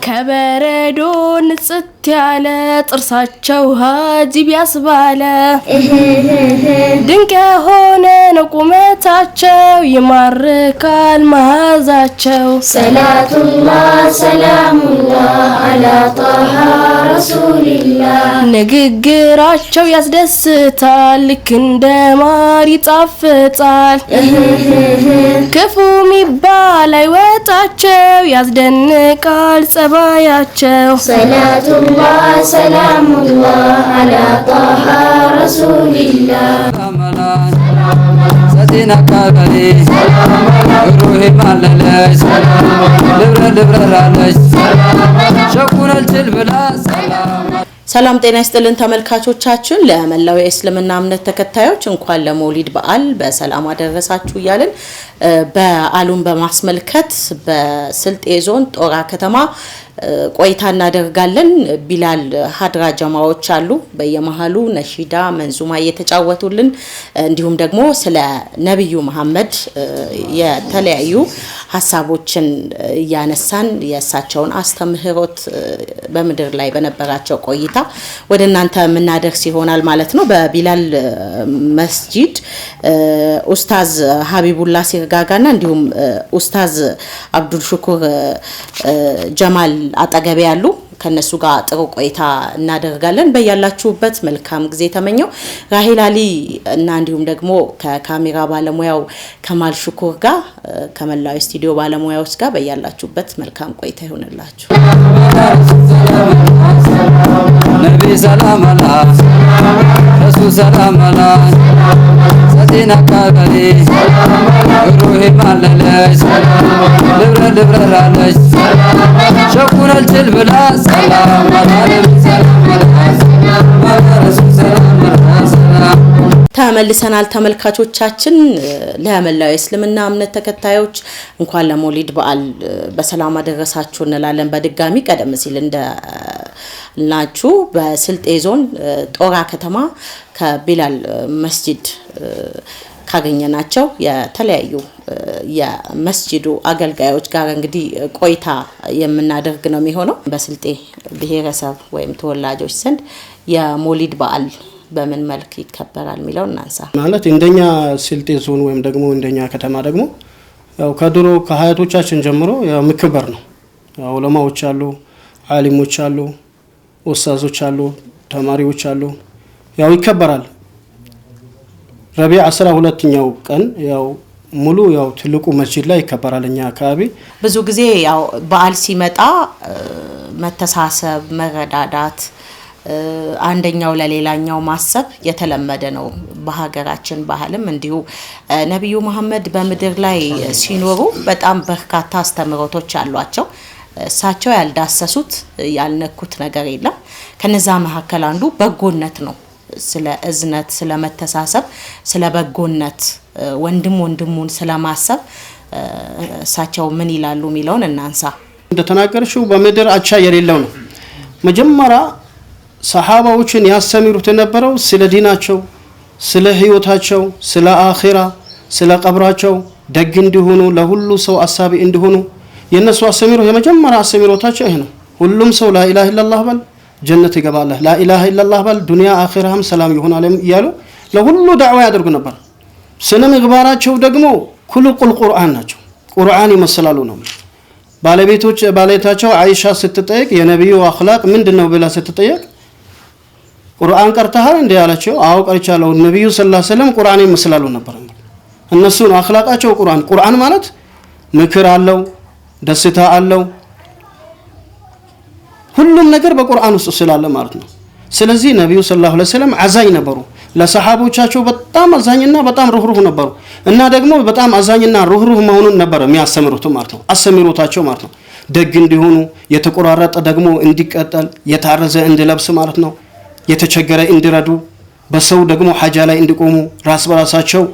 ከበረዶ ንጽት ያለ ጥርሳቸው ሀጂብ ያስባለ ድንቅ የሆነ ነው ቁመታቸው ይማርካል መዓዛቸው ሰላቱላህ ሰላሙላህ አላ ጣሃ ረሱልላህ ንግግራቸው ያስደስታል ልክ እንደ ማር ይጣፍጣል ክፉ ሚባል አይወጣቸው ያስደንቃል ጸባያቸው ሰላቱላህ ሰላሙላህ አላ ጣሃ ረሱልላህ ሰቲና ካበሪ ሩሂ ማለለች ልብረራለች ሸኩረል ብላ ሰላም ጤና ይስጥልን ተመልካቾቻችን ለመላው የእስልምና እምነት ተከታዮች እንኳን ለመውሊድ በዓል በሰላም አደረሳችሁ ይያልን በዓሉን በማስመልከት በስልጤ ዞን ጦራ ከተማ ቆይታ እናደርጋለን ቢላል ሀድራ ጀማዎች አሉ በየመሃሉ ነሺዳ መንዙማ እየተጫወቱልን እንዲሁም ደግሞ ስለ ነብዩ መሐመድ የተለያዩ ሐሳቦችን ያነሳን የሳቸውን አስተምህሮት በመድር ላይ በነበራቸው ቆይታ ወደናንተ ምናደርስ ይሆናል ማለት ነው በቢላል መስጂድ ኡስታዝ ሀቢቡላህ ሲርጋጋና እንዲሁም ኡስታዝ አብዱል ሹኩር ጀማል አጠገብ ያሉ ከነሱ ጋር ጥሩ ቆይታ እናደርጋለን በያላችሁበት መልካም ጊዜ ተመኘው ራሂል አሊ እና እንዲሁም ደግሞ ከካሜራ ባለሙያው ከማል ሹኩር ጋር ከመላው ስቱዲዮ ባለሙያዎች ጋር በያላችሁበት መልካም ቆይታ ይሁንላችሁ ነቢ ሰላም አላህ ረሱል ሰላም አላህ ሰቲና ካበሪ ሩሂ ማለለች ልብረራለች ሸኩረል ብላ ሰላም ተመልሰናል ተመልካቾቻችን ለመላው እስልምና እምነት ተከታዮች እንኳን ለመውሊድ በዓል በሰላም አደረሳችሁ እንላለን በድጋሚ ቀደም ሲል እንደናችሁ በስልጤ ዞን ጦራ ከተማ ከቢላል መስጂድ ካገኘናቸው የተለያዩ የመስጂዱ አገልጋዮች ጋር እንግዲህ ቆይታ የምናደርግ ነው የሚሆነው በስልጤ ብሔረሰብ ወይም ተወላጆች ዘንድ የመውሊድ በዓል በምን መልክ ይከበራል ሚለው እናንሳ ማለት እንደኛ ስልጤ ዞን ወይም ደግሞ እንደኛ ከተማ ደግሞ ያው ከድሮ ከሀያቶቻችን ጀምሮ ያው ምክበር ነው ያው ዑለማዎች አሉ ዓሊሞች አሉ ኡስታዞች አሉ ተማሪዎች አሉ ያው ይከበራል ረቢዕ 12ኛው ቀን ያው ሙሉ ያው ትልቁ መስጂድ ላይ ይከበራልኛ አካባቢ ብዙ ጊዜ ያው በዓል ሲመጣ መተሳሰብ መረዳዳት አንደኛው ለሌላኛው ማሰብ የተለመደ ነው በሀገራችን ባህልም እንዲሁ ነብዩ መሐመድ በመድር ላይ ሲኖሩ በጣም በርካታ አስተምሮቶች አሏቸው እሳቸው ያልዳሰሱት ያልነኩት ነገር የለም ከነዛ መካከል አንዱ በጎነት ነው ስለ እዝነት ስለ መተሳሰብ ስለ በጎነት ወንድሙን ስለማሰብ እሳቸው ምን ይላሉ ሚለውን እናንሳ እንደተናገርሽው በመድር አቻ የሌለው ነው መጀመሪያ ሰሃባዎችን ያስተምሩት የነበረው ስለ ዲናቸው ስለ ህይወታቸው ስለ አኺራ ስለ ቀብራቸው ደግ እንዲሆኑ ለሁሉ ሰው አሳቢ እንዲሆኑ የነሱ አስተምሮት የመጀመሪያ አስተምሮታቸው ይሄ ነው ሁሉም ሰው ላ ኢላሃ ኢላላህ በል ጀነት ይገባል ላ ኢላሃ ኢላላህ በል ዱንያ አኺራም ሰላም ይሆናል ይያሉ ለሁሉ ዳዕዋ ያደርጉ ነበር ስነ ምግባራቸው ደግሞ ኩልቁል ቁርአን ናቸው ቁርአን ይመስላሉ ነው ባለቤታቸው አይሻ ስትጠይቅ የነብዩ አኽላቅ ምንድነው ብላ ስትጠይቅ ቁርአን ቀርተሃል እንዴ ያላቸው አው ቀርቻለሁ ነብዩ ሰለላሁ ዐለይሂ ወሰለም ቁርአን ይመስላሉ ነበር እነሱ አኽላቃቸው ቁርአን ማለት ምክር አለው ደስታ አለው ሁሉም ነገር በቁርአን ውስጥ ስላለ ማለት ነው ስለዚህ ነብዩ ሰለላሁ ዐለይሂ ወሰለም አዛኝ ነበሩ ለሰሃቦቻቸው በጣም አዛኝና በጣም ሩህሩህ ነበሩ እና ደግሞ በጣም አዛኝና ሩህሩህ መሆኑን ነበር የሚያስተምሩት ማለት ነው አስተምሮታቸው ማለት ነው ደግ እንዲሆኑ የተቆራረጠ ደግሞ እንዲቀጠል የታረዘ እንዲለብስ ማለት ነው የተቸገረ እንዲረዱ በሰው ደግሞ ሐጃ ላይ እንዲቆሙ ራስ በራሳቸው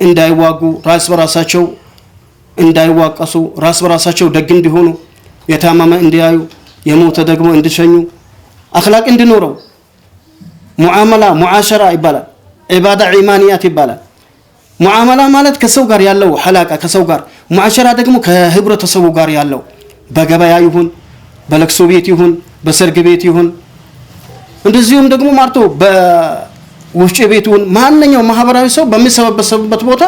እንዳይዋጉ ራስ በራሳቸው እንዳይዋቀሱ ራስ በራሳቸው ደግ እንዲሆኑ የታመመ እንዲያዩ የሞተ ደግሞ እንዲሸኙ አኽላቅ እንዲኖረው ሙዓመላ ሙዓሸራ ይባላል ዒባዳ ኢማንያት ይባላል ሙዓመላ ማለት ከሰው ጋር ያለው ሐላቃ ከሰው ጋር ሙዓሸራ ደግሞ ከህብረተሰቡ ጋር ያለው በገበያ ይሁን በለቅሶ ቤት ይሁን በሰርግ ቤት ይሁን እንደዚሁም ደግሞ ማርቶ በወፍጮ ቤት ይሁን ማንኛውም ማህበራዊ ሰው በሚሰበሰብበት ቦታ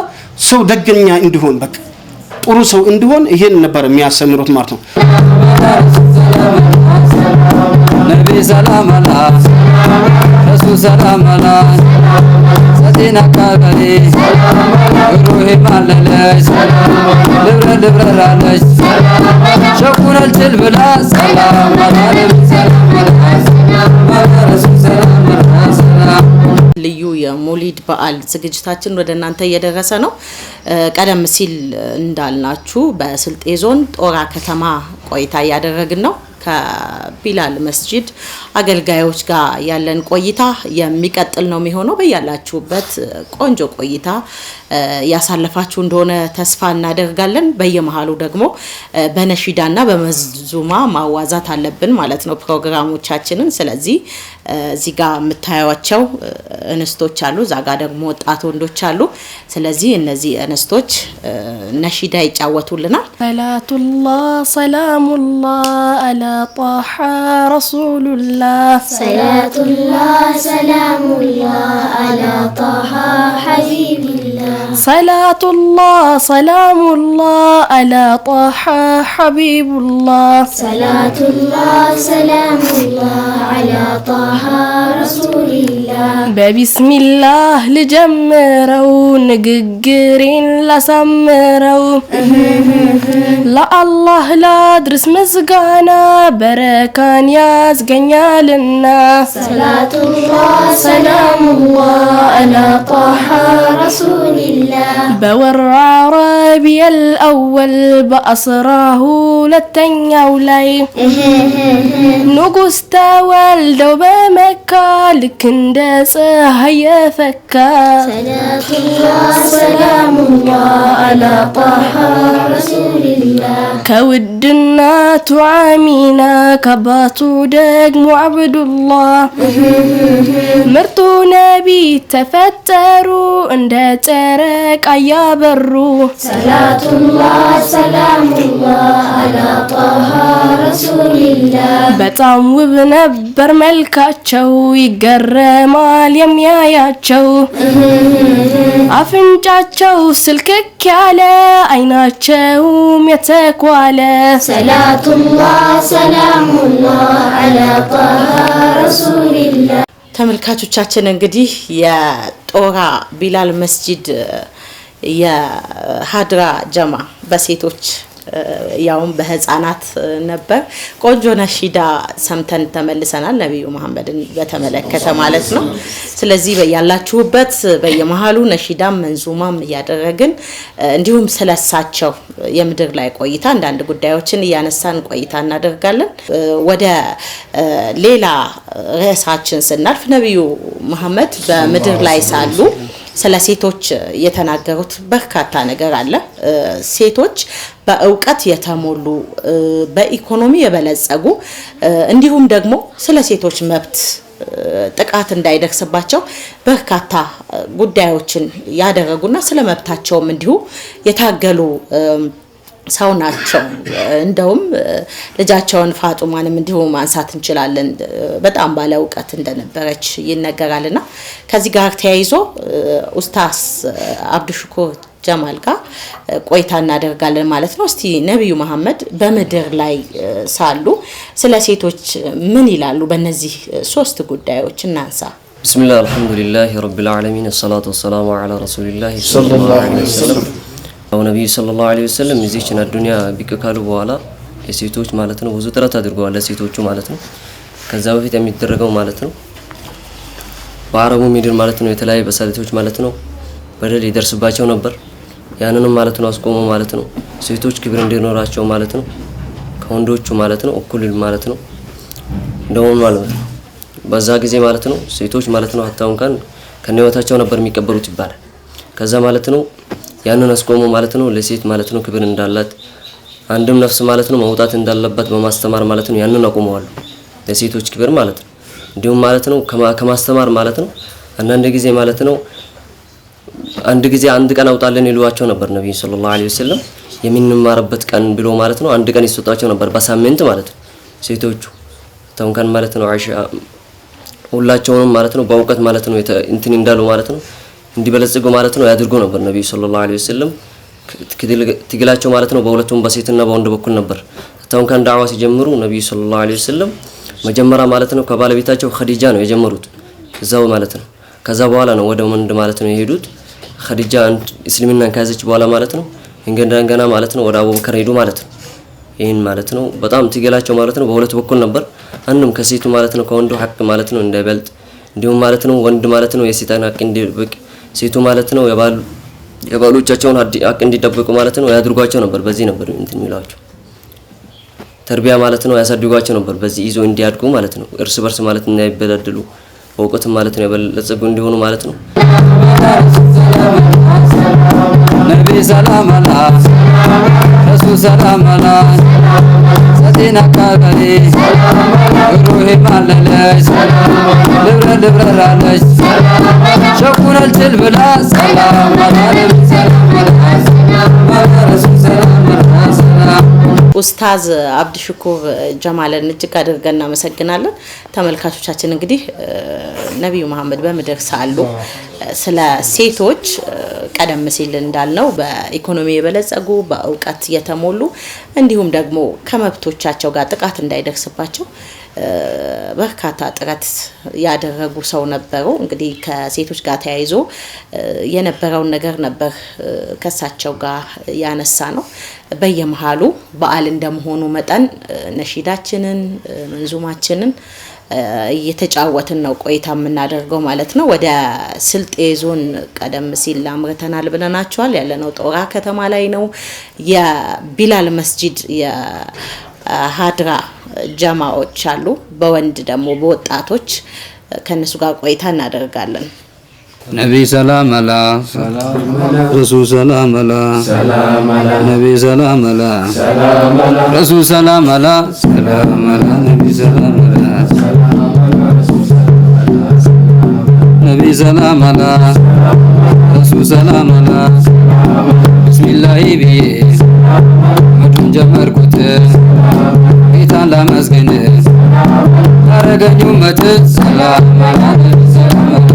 ሰው ደገኛ እንዲሆን በቃ ጥሩ ሰው እንዲሆን ይሄን ነበር የሚያስተምሩት ማለት ነው። ነቢ ሰላም አላህ ረሱል ሰላም አላህ ሰቲና ካበሪ ሩሂ ማለለች ልብረራለች ሸኩን አልችል ብላ ሰላም አላህ ሰላም አላህ ረሱል ሰላም አላህ። ልዩ የሞሊድ በዓል ዝግጅታችን ወደ እናንተ እየደረሰ ነው። ቀደም ሲል እንዳልናችሁ በስልጤ ዞን ጦራ ከተማ ቆይታ እያደረግን ነው። ከቢላል መስጂድ አገልጋዮች ጋር ያለን ቆይታ የሚቀጥል ነው የሚሆነው። በያላችሁበት ቆንጆ ቆይታ ያሳለፋችሁ እንደሆነ ተስፋ እናደርጋለን። በየመሃሉ ደግሞ በነሺዳና በመዝዙማ ማዋዛት አለብን ማለት ነው ፕሮግራሞቻችንን። ስለዚህ እዚህ ጋር የምታዩዋቸው እንስቶች አሉ፣ እዛ ጋር ደግሞ ወጣት ወንዶች አሉ። ስለዚህ እነዚህ እንስቶች ነሺዳ ይጫወቱልናል። ሰላቱላህ ሰላሙላህ አላ ጣሃ ረሱሉላህ ሰላቱላህ ሰላሙላህ አላ ጣሃ ሐቢብላህ ሰላቱላህ ሰላሙላህ አላ ጣሃ ሐቢቡላህ ሰላቱላህ ሰላሙላህ አላ ጣሃ ረሱልላህ። በቢስሚላህ ልጀምረው ንግግሬን ላሳምረው ለአላህ ላድርስ ምስጋና በረካን ያዝገኛልና ሰላቱላህ ሰላሙላህ አላ ጣሃ ረሱልላህ በወር ዓረቢየል አወል በአስራ ሁለተኛው ላይ ንጉሥ ተወልደው በመካ ልክ እንደ ፀሐይ የፈካ ሰላቱላህ ሰላሙላህ አላ ጣሃ ረሱልላህ ከውድናቱ አሚና ከአባቱ ደግሞ አብዱላህ ምርጡ ነቢ ተፈጠሩ እንደ ጨረቃ ያበሩ ሰላቱላህ ሰላሙላህ አላ ጣሃ ረሱልላህ በጣም ውብ ነበር መልካቸው ይገረማል የሚያያቸው አፍንጫቸው ስልክክ ያለ አይናቸውም የተኳለ ሰላቱላህ ሰላሙላህ አላ ጣሃ ረሱልላህ። ተመልካቾቻችን እንግዲህ የጦራ ቢላል መስጂድ የሀድራ ጀማ በሴቶች ያውም በህፃናት ነበር ቆንጆ ነሺዳ ሰምተን ተመልሰናል። ነብዩ መሐመድን በተመለከተ ማለት ነው። ስለዚህ በያላችሁበት በየመሃሉ ነሺዳም መንዙማም እያደረግን እንዲሁም ስለሳቸው የምድር ላይ ቆይታ አንዳንድ ጉዳዮችን እያነሳን ቆይታ እናደርጋለን። ወደ ሌላ ርዕሳችን ስናልፍ ነብዩ መሐመድ በምድር ላይ ሳሉ ስለ ሴቶች የተናገሩት በርካታ ነገር አለ። ሴቶች በእውቀት የተሞሉ በኢኮኖሚ የበለጸጉ እንዲሁም ደግሞ ስለ ሴቶች መብት ጥቃት እንዳይደርስባቸው በርካታ ጉዳዮችን ያደረጉና ስለ መብታቸውም እንዲሁ የታገሉ ሰው ናቸው። እንደውም ልጃቸውን ፋጡማንም እንዲሁ ማንሳት እንችላለን። በጣም ባለ እውቀት እንደነበረች ይነገራልና ከዚህ ጋር ተያይዞ ኡስታዝ አብዱሽኩር ጀማል ጋር ቆይታ እናደርጋለን ማለት ነው። እስቲ ነብዩ መሐመድ በምድር ላይ ሳሉ ስለ ሴቶች ምን ይላሉ? በእነዚህ ሶስት ጉዳዮች እናንሳ። ቢስሚላህ አልሐምዱሊላህ ረቢል ዓለሚን ሰላቱ ወሰላሙ ዐላ ረሱሊላህ ሰለላሁ ዐለይሂ ወሰለም። ነብዩ ሰለላሁ ዐለይሂ ወሰለም እዚህችን አዱንያ ቢቅ ካሉ በኋላ የሴቶች ማለት ነው ብዙ ጥረት አድርገዋል ለሴቶቹ ማለት ነው። ከዛ በፊት የሚደረገው ማለት ነው በአረቡ ምድር ማለት ነው የተለያዩ በሰለቶች ማለት ነው በደል ይደርስባቸው ነበር። ያንንም ማለት ነው አስቆሞ ማለት ነው ሴቶች ክብር እንዲኖራቸው ማለት ነው ከወንዶቹ ማለት ነው እኩል ማለት ነው እንደውም ማለት ነው በዛ ጊዜ ማለት ነው ሴቶች ማለት ነው አታውን ካን ከነህይወታቸው ነበር የሚቀበሩት ይባላል። ከዛ ማለት ነው ያንን አስቆሞ ማለት ነው ለሴት ማለት ነው ክብር እንዳላት አንድም ነፍስ ማለት ነው መውጣት እንዳለበት በማስተማር ማለት ነው ያንን አቆመዋል ለሴቶች ክብር ማለት ነው። እንዲሁም ማለት ነው ከማስተማር ማለት ነው አንዳንድ ጊዜ ማለት ነው አንድ ጊዜ አንድ ቀን አውጣለን ይሏቸው ነበር ነብዩ ሰለላሁ ዐለይሂ ወሰለም የምንማርበት ቀን ብሎ ማለት ነው አንድ ቀን ይሰጣቸው ነበር በሳምንት ማለት ነው ሴቶቹ ተንከን ማለት ነው አይሻ ሁላቸውንም ማለት ነው በእውቀት ማለት ነው እንትን እንዳሉ ማለት ነው እንዲበለጽጉ ማለት ነው ያድርጉ ነበር ነብዩ ሰለላሁ ዐለይሂ ወሰለም ትግላቸው ማለት ነው በሁለቱም በሴትና በወንድ በኩል ነበር ተንከን ዳዕዋ ሲጀምሩ ነብዩ ሰለላሁ ዐለይሂ ወሰለም መጀመሪያ ማለት ነው ከባለቤታቸው ኸዲጃ ነው የጀመሩት እዛው ማለት ነው ከዛ በኋላ ነው ወደ ወንድ ማለት ነው የሄዱት ኸዲጃ እስልምናን ከያዘች በኋላ ማለት ነው እንገና ማለት ነው ወደ አቡበከር ሄዱ ማለት ነው ይሄን ማለት ነው በጣም ትግላቸው ማለት ነው በሁለት በኩል ነበር አንዱም ከሴቱ ማለት ነው ከወንዱ ሐቅ ማለት ነው እንዳይበልጥ እንዲሁም ማለት ነው ወንድ ማለት ነው የሴጣን ሐቅ እንዲደብቅ ሴቱ ማለት ነው የባሎቻቸውን ሐቅ እንዲደብቁ ማለት ነው ያድርጓቸው ነበር በዚህ ነበር እንትን የሚሏቸው ተርቢያ ማለት ነው ያሳድጓቸው ነበር በዚህ ይዞ እንዲያድጉ ማለት ነው እርስ በርስ ማለት እንዳይበደሉ በእውቀት ማለት ነው የበለጸጉ እንዲሆኑ ማለት ነው ነቢ ሰላም አላ ረሱል ሰላም አላ ሰቲና ካበሪ ሩሂ ማለለች ልብረራለች ሸኩን አልችል ብላ ሰላም አላ ነቢ ሰላም አላ ረሱል ሰላም አላ ኡስታዝ አብዱሽኩር ጀማልን እጅግ አድርገን እናመሰግናለን። ተመልካቾቻችን እንግዲህ ነብዩ መሐመድ በምድር ሳሉ ስለ ሴቶች ቀደም ሲል እንዳልነው በኢኮኖሚ የበለጸጉ በእውቀት የተሞሉ እንዲሁም ደግሞ ከመብቶቻቸው ጋር ጥቃት እንዳይደርስባቸው በርካታ ጥረት ያደረጉ ሰው ነበሩ። እንግዲህ ከሴቶች ጋር ተያይዞ የነበረውን ነገር ነበር ከሳቸው ጋር ያነሳ ነው። በየመሃሉ በዓል እንደመሆኑ መጠን ነሺዳችንን መንዙማችንን እየተጫወትን ነው ቆይታ የምናደርገው ማለት ነው። ወደ ስልጤ ዞን ቀደም ሲል አምርተናል ብለናቸዋል። ያለነው ጦራ ከተማ ላይ ነው። የቢላል መስጂድ የሀድራ ጀማዎች አሉ። በወንድ ደግሞ በወጣቶች ከነሱ ጋር ቆይታ እናደርጋለን። ነቢ ሰላም አላ ረሱል ሰላም አላ ነቢ ሰላም አላ ረሱል ሰላም አላ ነቢ ሰላም አላ ነቢ ሰላም አላ ረሱል ሰላም አላ ቢስሚላሂ ብዬ መዱን ጀመርኩት ጌታን ላመስግን አረገኝ ኡመት ሰላም አላ ነቢ ሰላም አላ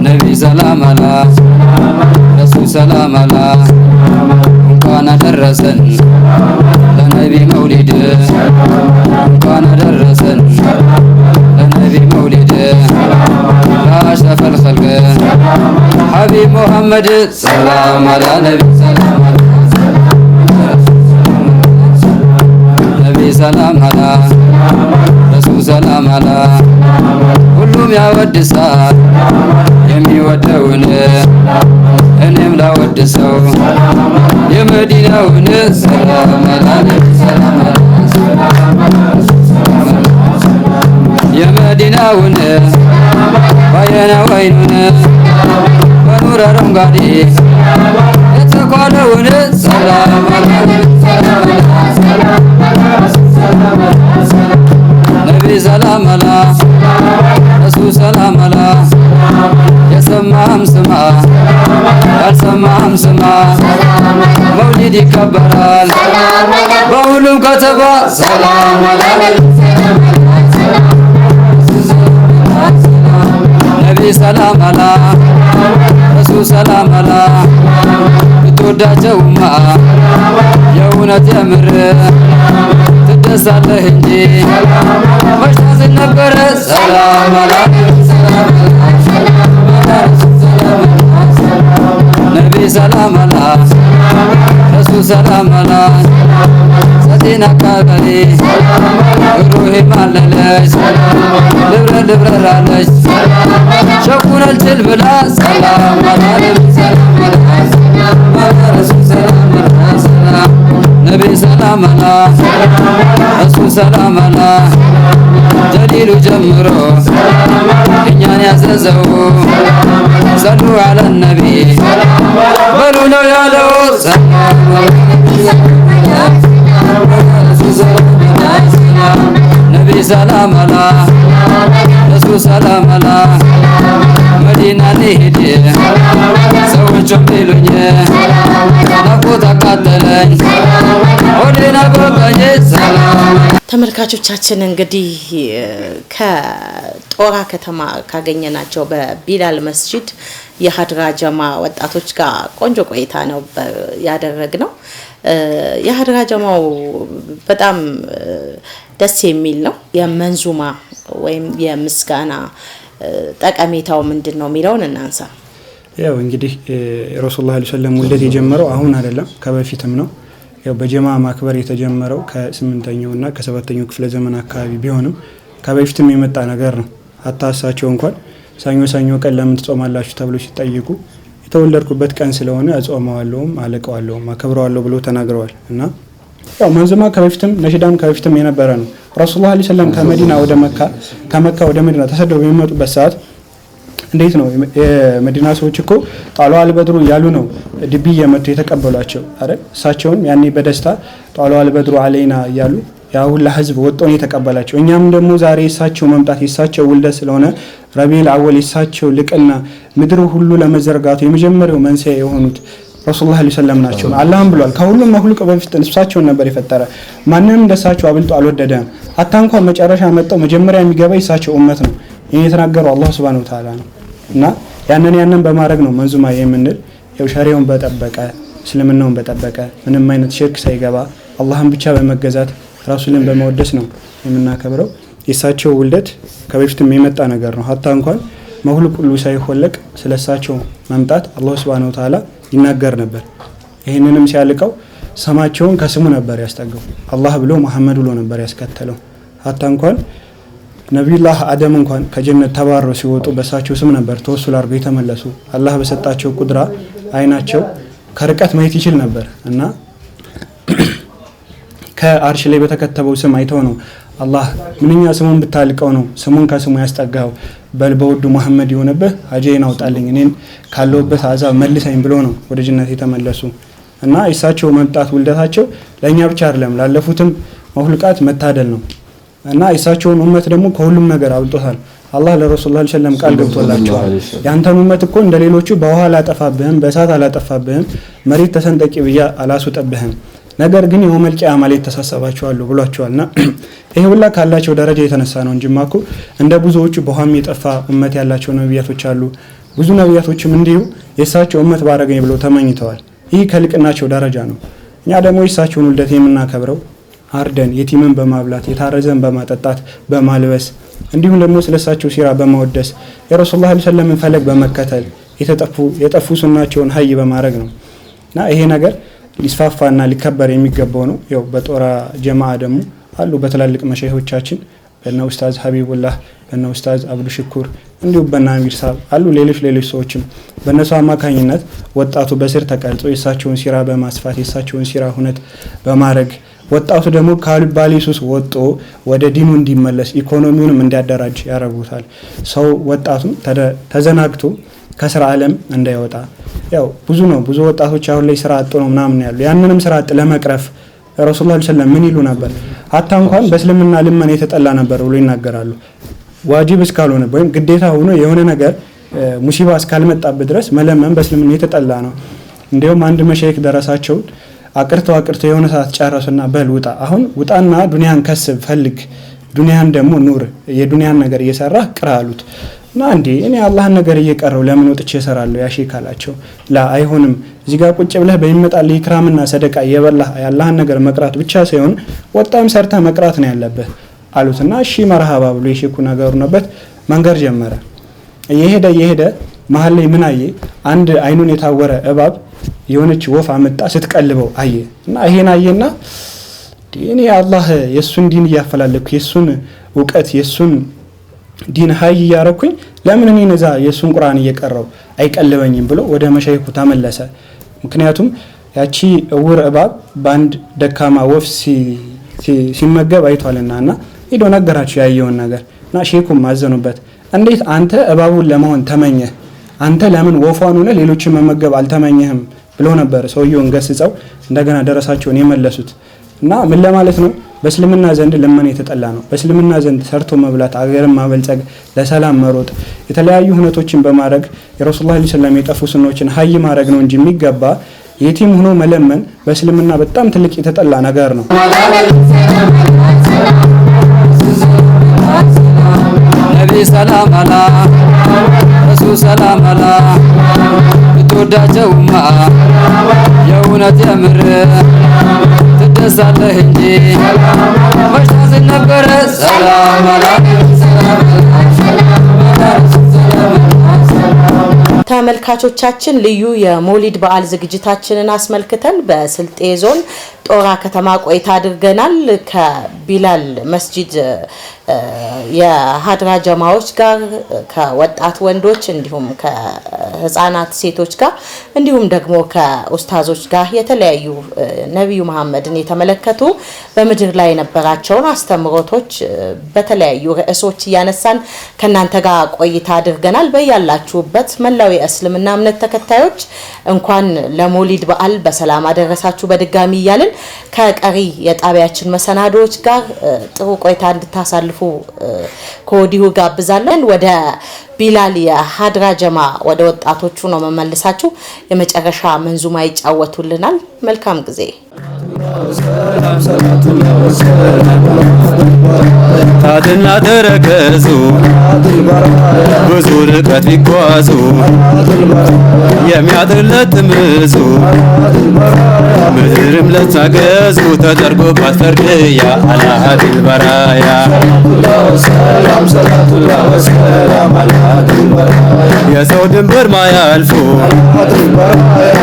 ነቢ ሰላም አላ ረሱል ሰላም አላ እንኳን አደረሰን ለነቢ መውሊድ እንኳን አደረሰን ለነቢ መውሊድ ለአሽረፈል ኸልቅ ሐቢብ ሙሐመድ ሰላም አላ ነቢ ሰላም አላ ነቢ ሰላም አላ ረሱል ሰላም አላ ሁሉም ያወድሳል የሚወደውን እኔም ላወድሰው የመዲናውን ሰላም አላ ነቢ ሰላም አላ የመዲናውን ባየነ ወይኑን በኑር አረንጓዴ የተኳለውን ሰላም አላ ነቢ ሰላም አላ ረሱል ሰላም አላ የሰማህም ስማ ያልሰማህም ስማ መውሊድ ይከበራል በሁሉም ከተማ ሰላም አላ ነቢ ሰላም አላ ረሱል ሰላም አላ ብትወዳቸውማ የእውነት የምር ትደሳለህ እንጂ መሽታዝን ነበረ ሰላም አላ ነቢ ሰላም አላ ረሱል ሰላም አላ ሰቲና ካበሪ ሩሂ ማለለች ልብረራለች ሸኩን አልችል ብላ ሰላም አላ ነቢ ሰላም አላ ረሱል ሰላም አላ ነቢ ሰላም አላ ረሱል ሰላም አላ ጀሊሉ ጀምሮ እኛን ያዘዘው ሰሉ አለ ነቢ በሉ ነው ያለው ሰላም ነቢ ሰላም አላ ረሱል ሰላም አላ መዲና ልሄድ ሰዎቹም ቢሉኝ ናፍቆት አቃጠለኝ ሆዴን አበባኝ ሰላም። ተመልካቾቻችን እንግዲህ ከጦራ ከተማ ካገኘናቸው በቢላል መስጂድ የሀድራ ጀማ ወጣቶች ጋር ቆንጆ ቆይታ ነው ያደረግነው። የሀድራ ጀማው በጣም ደስ የሚል ነው። የመንዙማ ወይም የምስጋና ጠቀሜታው ምንድነው የሚለውን እናንሳ። ያው እንግዲህ ረሱላህ ሰለላሁ ዐለይሂ ወሰለም ውልደት የጀመረው አሁን አይደለም ከበፊትም ነው። ያው በጀማ ማክበር የተጀመረው ከ8ኛው እና ከ7ኛው ክፍለ ዘመን አካባቢ ቢሆንም ከበፊትም የመጣ ነገር ነው። አታሳቸው እንኳን ሰኞ ቀን ለምን ትጾማላችሁ ተብሎ ሲጠይቁ የተወለድኩበት ቀን ስለሆነ አጾማዋለሁም አለቀዋለሁም አከብረዋለሁ ብሎ ተናግረዋል። እና ያው መንዙማ ከበፊትም ነሽዳም ከበፊትም የነበረ ነው። ረሱላህ ሰለላሁ ዐለይሂ ወሰለም ከመዲና ወደ ከመካ ወደ መዲና ተሰደው በሚመጡበት ሰዓት እንዴት ነው የመዲና ሰዎች እኮ ጣሉ አልበድሩ እያሉ ነው ድቢ እየመጡ የተቀበሏቸው አይደል? እሳቸውም ያኔ በደስታ ጣሉ አልበድሩ አለይና እያሉ ያ ሁላ ህዝብ ወጥቶን የተቀበላቸው። እኛም ደግሞ ዛሬ እሳቸው መምጣት የእሳቸው ውልደት ስለሆነ ረቢዑል አወል የእሳቸው ልቅና ምድር ሁሉ ለመዘርጋቱ የመጀመሪያው መንስኤ የሆኑት ረሱላህ ሰለላሁ ዐለይሂ ወሰለም ናቸው። አላህም ብሏል ከሁሉም መክሉቅ በፊት እሳቸውን ነበር የፈጠረ። ማንንም እንደሳቸው አብልጦ አልወደደም። አታ እንኳን መጨረሻ መጣው መጀመሪያ የሚገባ የእሳቸው ኡመት ነው። ይሄ የተናገረው አላህ ሱብሃነሁ ወተዓላ ነው። እና ያንን በማድረግ ነው መንዙማ የምንል። ያው ሸሪዓውን በጠበቀ እስልምናውን በጠበቀ ምንም አይነት ሽርክ ሳይገባ አላህን ብቻ በመገዛት ረሱልን በመወደስ ነው የምናከብረው። የእሳቸው ውልደት ከበፊትም የመጣ ነገር ነው። ሀታ እንኳን መክሉቅ ሁሉ ሳይሆለቅ ስለሳቸው መምጣት አላህ ሱብሃነሁ ወተዓላ ይናገር ነበር። ይህንንም ሲያልቀው ስማቸውን ከስሙ ነበር ያስጠጋው። አላህ ብሎ መሐመድ ብሎ ነበር ያስከተለው። ሀታ እንኳን ነቢዩላህ አደም እንኳን ከጀነት ተባረው ሲወጡ በሳቸው ስም ነበር ተወሱል አድርገው የተመለሱ። አላህ በሰጣቸው ቁድራ አይናቸው ከርቀት ማየት ይችል ነበር እና ከአርሽ ላይ በተከተበው ስም አይተው ነው አላህ ምንኛ ስሙን ብታልቀው ነው ስሙን ከስሙ ያስጠጋው። በውዱ መሐመድ የሆነብህ ሀጄን አውጣልኝ እኔን ካለውበት አዛብ መልሰኝ ብሎ ነው ወደ ጀነት የተመለሱ። እና የእሳቸው መምጣት ውልደታቸው ለእኛ ብቻ አይደለም ላለፉትም መክሉቃት መታደል ነው። እና የእሳቸውን ኡመት ደግሞ ከሁሉም ነገር አብልጦታል። አላህ ለረሱላህ ሰለላሁ ዐለይሂ ወሰለም ቃል ገብቶላቸዋል። ያንተን ኡመት እኮ እንደሌሎቹ በውሃ አላጠፋብህም፣ በእሳት አላጠፋብህም፣ መሬት ተሰንጠቂ ብያ አላስወጣብህም፣ ነገር ግን የውመል ቂያማ ላይ ተሳሰባቸዋለሁ ብሏቸዋልና ይሄ ሁላ ካላቸው ደረጃ የተነሳ ነው እንጂማ እኮ እንደ ብዙዎቹ በውሃም የጠፋ ኡመት ያላቸው ነብያቶች አሉ። ብዙ ነብያቶችም እንዲሁ የእሳቸው ኡመት ባረገኝ ብለው ተመኝተዋል። ይህ ከልቅናቸው ደረጃ ነው። እኛ ደግሞ የእሳቸውን ውልደት የምናከብረው አርደን የቲምን በማብላት የታረዘን በማጠጣት በማልበስ እንዲሁም ደግሞ ስለሳቸው ሲራ በማወደስ የረሱላህ ሰለላሁ ዐለይሂ ወሰለም ፈለግ በመከተል የጠፉ ሱናቸውን ሀይ በማድረግ ነው። እና ይሄ ነገር ሊስፋፋና ሊከበር የሚገባው ነው። ያው በጦራ ጀማዓ ደግሞ አሉ በትላልቅ መሻይኾቻችን በእነ ኡስታዝ ሀቢቡላህ በእነ ኡስታዝ አብዱ ሽኩር እንዲሁም በእነ አሚር ሳብ አሉ ሌሎች ሰዎችም በእነሱ አማካኝነት ወጣቱ በስር ተቀርጾ የእሳቸውን ሲራ በማስፋት የእሳቸውን ሲራ ሁነት በማድረግ ወጣቱ ደግሞ ካልባሌ ሱስ ወጦ ወደ ዲኑ እንዲመለስ ኢኮኖሚውንም እንዲያደራጅ ያረጉታል። ሰው ወጣቱን ተዘናግቶ ከስራ ዓለም እንዳይወጣ ያው ብዙ ወጣቶች አሁን ላይ ስራ አጥ ነው ምናምን ያሉ። ያንንም ስራ አጥ ለመቅረፍ ረሱላህ ሰለላሁ ዐለይሂ ወሰለም ምን ይሉ ነበር? ሀታ እንኳን በእስልምና ልመና የተጠላ ነበር ብሎ ይናገራሉ። ዋጅብ እስካልሆነ ወይም ግዴታ ሆኖ የሆነ ነገር ሙሲባ እስካልመጣበት ድረስ መለመን በእስልምና የተጠላ ነው። እንዲያውም አንድ መሻይክ ደረሳቸውን አቅርተው የሆነ ሰዓት ጨረሱና በል ውጣ፣ አሁን ውጣና ዱንያን ከስብ ፈልግ፣ ዱንያን ደግሞ ኑር፣ የዱንያን ነገር እየሰራህ ቅራ አሉት። እና እንዴ እኔ አላህን ነገር እየቀረው ለምን ወጥቼ እሰራለሁ ያ ሼክ አላቸው። ላ አይሆንም፣ እዚህ ጋር ቁጭ ብለህ በሚመጣልህ ኢክራምና ሰደቃ እየበላህ የአላህን ነገር መቅራት ብቻ ሳይሆን ወጣም ሰርተህ መቅራት ነው ያለብህ አሉትና እሺ መርሃባ ብሎ የሼኩ ነገሩ ነበት መንገር ጀመረ። እየሄደ መሀል ላይ ምን አየ? አንድ አይኑን የታወረ እባብ የሆነች ወፍ አመጣ ስትቀልበው አየ። እና ይሄን አየና እኔ አላህ የሱን ዲን እያፈላለኩ የሱን እውቀት የሱን ዲን ሀይ እያረኩኝ ለምን እኔ ነዛ የሱን ቁርአን እየቀረው አይቀልበኝም ብሎ ወደ መሻይኹ ተመለሰ። ምክንያቱም ያቺ እውር እባብ በአንድ ደካማ ወፍ ሲመገብ አይቷልና እና ሄዶ ነገራቸው ያየውን ነገር እና ሼኩም ማዘኑበት። እንዴት አንተ እባቡን ለመሆን ተመኘህ? አንተ ለምን ወፏን ሆነ ሌሎችን መመገብ አልተመኘህም ብሎ ነበር ሰውየውን ገስጸው እንደገና ደረሳቸውን የመለሱት። እና ምን ለማለት ነው? በእስልምና ዘንድ ልመና የተጠላ ነው። በእስልምና ዘንድ ሰርቶ መብላት፣ አገርን ማበልጸግ፣ ለሰላም መሮጥ፣ የተለያዩ ሁነቶችን በማድረግ የረሱላህ ሰለላሁ ዐለይሂ ወሰለም የጠፉ ሱናዎችን ሀይ ማድረግ ነው እንጂ የሚገባ የቲም ሆኖ መለመን በእስልምና በጣም ትልቅ የተጠላ ነገር ነው። ነቢ ሰላም አላ ረሱል ሰላም አላ ብትወዳቸውማ የእውነት የምር ትደሳለህ እንጂ መሽታዝን ነበረ። ሰላም አላ ተመልካቾቻችን ልዩ የሞሊድ በዓል ዝግጅታችንን አስመልክተን በስልጤ ዞን ጦራ ከተማ ቆይታ አድርገናል። ከቢላል መስጂድ የሀድራ ጀማዎች ጋር ከወጣት ወንዶች እንዲሁም ከህፃናት ሴቶች ጋር እንዲሁም ደግሞ ከኡስታዞች ጋር የተለያዩ ነብዩ መሐመድን የተመለከቱ በምድር ላይ የነበራቸውን አስተምሮቶች በተለያዩ ርዕሶች እያነሳን ከናንተ ጋር ቆይታ አድርገናል። በያላችሁበት መላው የእስልምና እምነት ተከታዮች እንኳን ለሞሊድ በዓል በሰላም አደረሳችሁ በድጋሚ እያልን ከቀሪ የጣቢያችን መሰናዶዎች ጋር ጥሩ ቆይታ እንድታሳልፉ ከወዲሁ ጋብዛለን። ወደ ቢላል የሀድራ ጀማ ወደ ወጣቶቹ ነው መመልሳችሁ። የመጨረሻ መንዙማ ይጫወቱልናል። መልካም ጊዜ። ታድና ተረከዙ ብዙ ርቀት ቢጓዙ የሚያድርለት ምዙ ምድርም ለታገዙ ተደርጎባት ፈርድያ አላሃዲል በራያ የሰው ድንበር ማያልፉ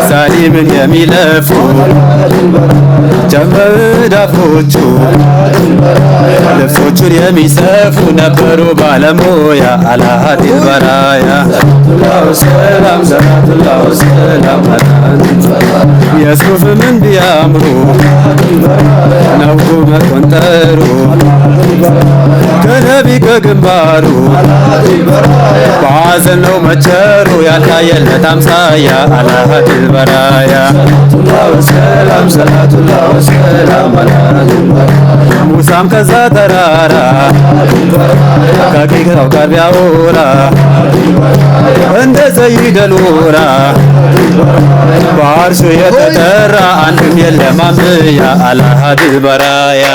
ሳሊምን የሚለፉ ጀመዳፎቹ ልብሶቹን የሚሰፉ ነበሩ ባለሙያ አላሃዲል በራያ የሱፍም እንዲያምሩ ነው መቆንጠሩ ከነቢ ከግንባሩ በሐዘን ነው መቸሩ ያልታየለት አምሳያ አላሃዲል በራያ ሙሳም ከዛ ተራራ ከቂራው ጋር ቢያወራ እንደ ሰይደል ወራ በአርሹ የተጠራ አንድም የለም አምያ አላሃዲል በራያ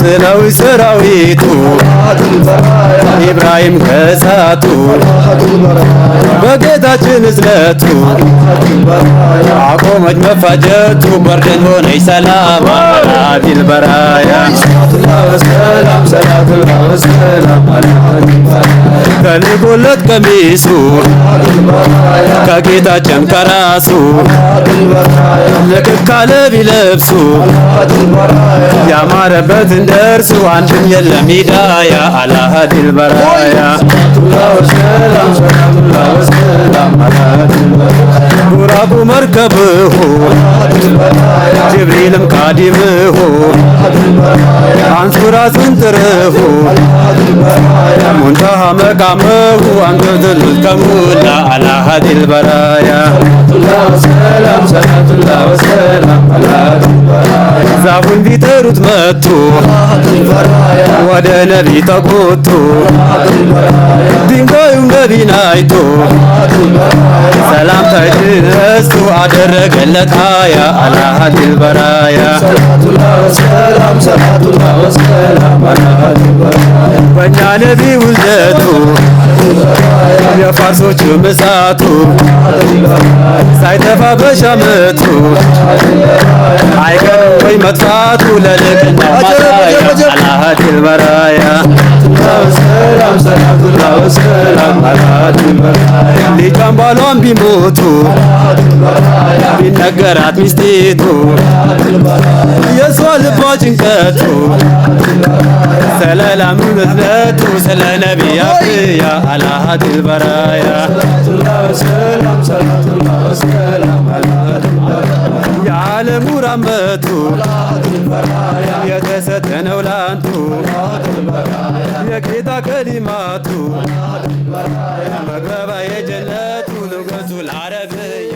ጥለው ሰራዊቱ ኢብራሂም ከሳቱ በጌታችን እዝነቱ አቆመች መፋጀቱ በርደን ሆነች ሰላም አላሃዲል በራያ ከልጎለት ቀሚሱ ከጌታችን ከራሱ ልቅቅ ካለ ቢለብሱ ያማረበት እንደርሱ አንድም የለም ሂዳያ አላሃዲል በራያ ቡራቁ መርከብሁ ጅብሪልም ካዲምሁ አንሱራ ስንጥርሁ ሙንተሃ መቃመሁ አንገትል ከሙላ አላሃዲል በራያ ዛፉን ቢጠሩት መቱ ወደ ነቢ ተቆጡ ድንጋዩም ነቢን አይቶ ሰላምታ ይድረሱ አደረገለት አያ አላሃዲል በራያ በእኛ ነቢ ውልደቱ የፋርሶቹ ምሳቱ ሳይጠፋ በሻመቱ አይቀርም ወይ መጥፋቱ ለልቅና ማሳያ አላሃዲል በራያ ልጇን ባሏን ቢሞቱ ቢነገራት ሚስቲቱ የሷ ልቧ ጭንቀቱ ሰላም እዝነቱ ስለ ነቢይ አፍያ አላሃዲል በራያ የዓለሙ ራመቱ የተሰጠነው ላንቱ የጌታ ከሊማቱ መግበባ የጀነቱ ልገቱ ልዓረብያ